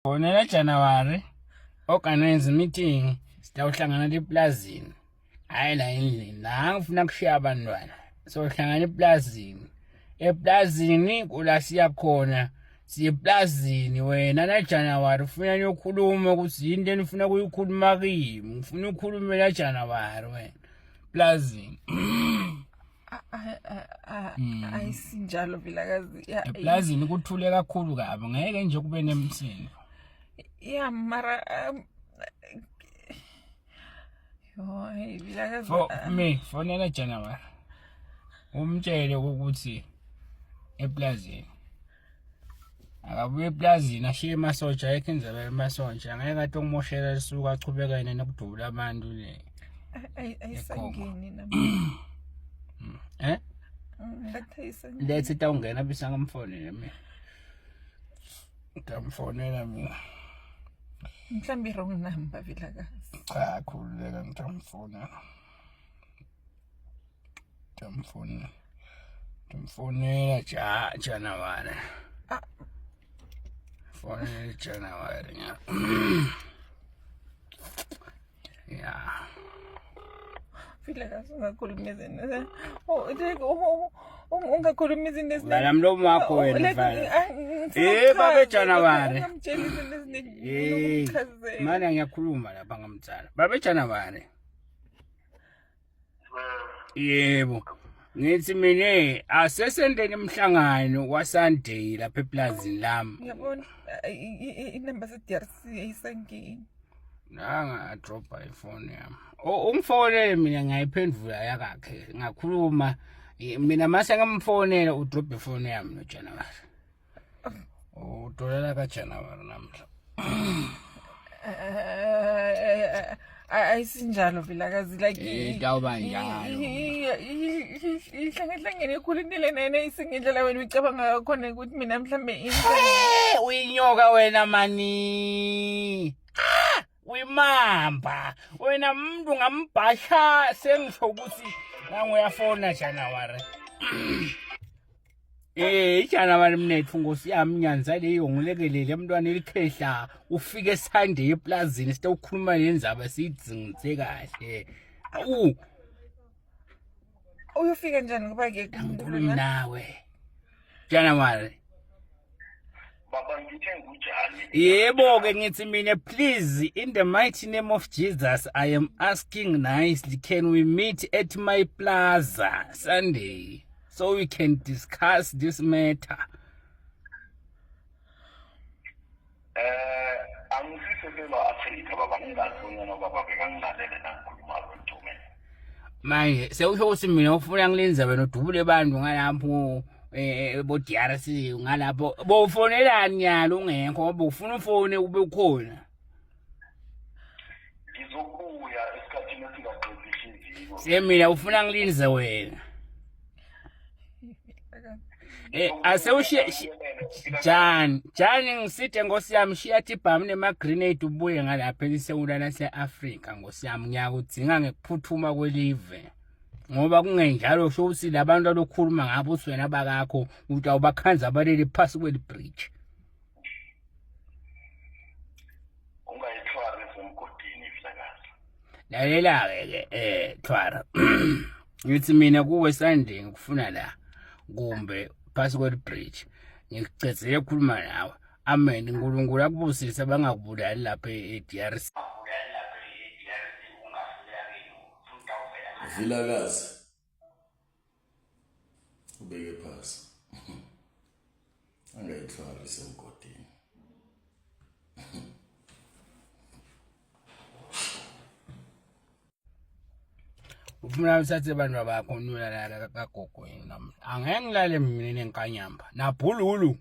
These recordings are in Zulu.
Fonela January organize meeting sitawuhlangana eplazini. Hayi la endlini la ngifuna kushiya abantwana. So hlangana eplazini. Eplazini kula siya khona. Siyeplazini wena na January ufuna ukukhuluma ukuthi into enifuna ukuyikhuluma kimi. Ngifuna ukukhulumela January wena. Plazini. Ayisinjalo Vilakazi. Eplazini kuthule kakhulu kabi ngeke nje kube nemsindo. Yeah, mara Vilakazi. Fonela January. Umtshele ukuthi eplazini. Akabuye eplazini ashiye emasotsha ekhenza emasotsha ngeke kade ukumoshela lisuka achubeka yena nokudubula abantu le. Ayisangeni nami. Lethe tawungena bisa ngamfonela mina. Ngamfonela mina. Mhlambi wrong number Vilakazi. Cha khululeka ngitamfonela. Ngitamfonela January. Fonela January nya. Yeah. Vilakazi ungakhuluma izinto. Ungakhuluma izinto eziningi. Vala mlomo wakho wena vala. Babe January. Ngimtshela izinto eziningi. Mana ngiyakhuluma lapha ngamtsala. Babe January. Yebo. Ngithi mina asesendele emhlangano kwaSunday lapha eplazini lami. Ngiyabona inamba se-DRC ayisangeni. Nanga dropa iphone yami. Ungifone mina ngayiphendula yakakhe. Ngakhuluma mina mase ngamfonela udrop iphone yami no January. Udolela ka January namhla. Ayisinjalo Vilakazi like Tawuba njalo. Ihlangahlangene ekhulumile nena isingendlela wena uyicabanga khona ukuthi mina mhlambe uyinyoka wena mani. Uyimamba wena umuntu ngambhasha sengisho ukuthi ngiyafona January. January mnethu Nkosi yami nyanza leyo ngilekelele emntwana elikhehla ufike Sunday eplazini sitawukhuluma nenzaba siyidzingithe kahle. Uyofika njani ngoba ke ngikhuluma nawe January. Baba ngithe ngujani. Yebo ke ngithi mina please in the mighty name of Jesus I am asking nicely, can we meet at my plaza Sunday so we can discuss this matter? Angisisekela Africa baba ngingazona noba baba kangilalele nangikhuluma lontume. Manje sewusho ukuthi mina ufuna ngilenza wena udubule abantu ngalapho bo DRC ngalapho bofonelani nyalo ungekho ngoba ufuna ufone ube ukhona. Ngizokuya esikhathini esingaqedisi iviki. Semina ufuna ngilinze wena. Asewushiya Jani ngiside Nkosi yami shiya tibhamu nema grenade ubuye ngalapha elisewula lase-Africa Nkosi yami ngiyakudinga ngekuphuthuma kwelive. Ngoba kungenjalo sho ukuthi labantu alokhuluma ngabo uswena bakakho utawubakhanza abalele phasi kwelibridge. Ungayithwari semgodini Vilakazi. Lalela ke Thwara. Ngithi mina kuwe Sunday ngikufuna la kumbe phasi kwelibridge. Ngicedzele ukukhuluma nawe. Amen. uNkulunkulu akubusise bangakubulali lapha eDRC. Vilakazi ubeke phasi angayithwali semgodini. Ufuna uthathe abantu bakho nolala kagogo yena. Angeke ngilale mina nenkanyamba. Nabhululu.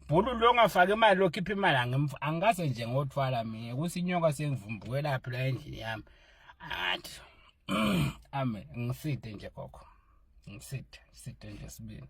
Bhululu ongafaka imali lokhipha imali angase nje ngothwala mina kuthi inyoka sengivumbuke lapha la endlini yami. Athi Amen. Ngiside nje gogo. Ngiside nje sibini.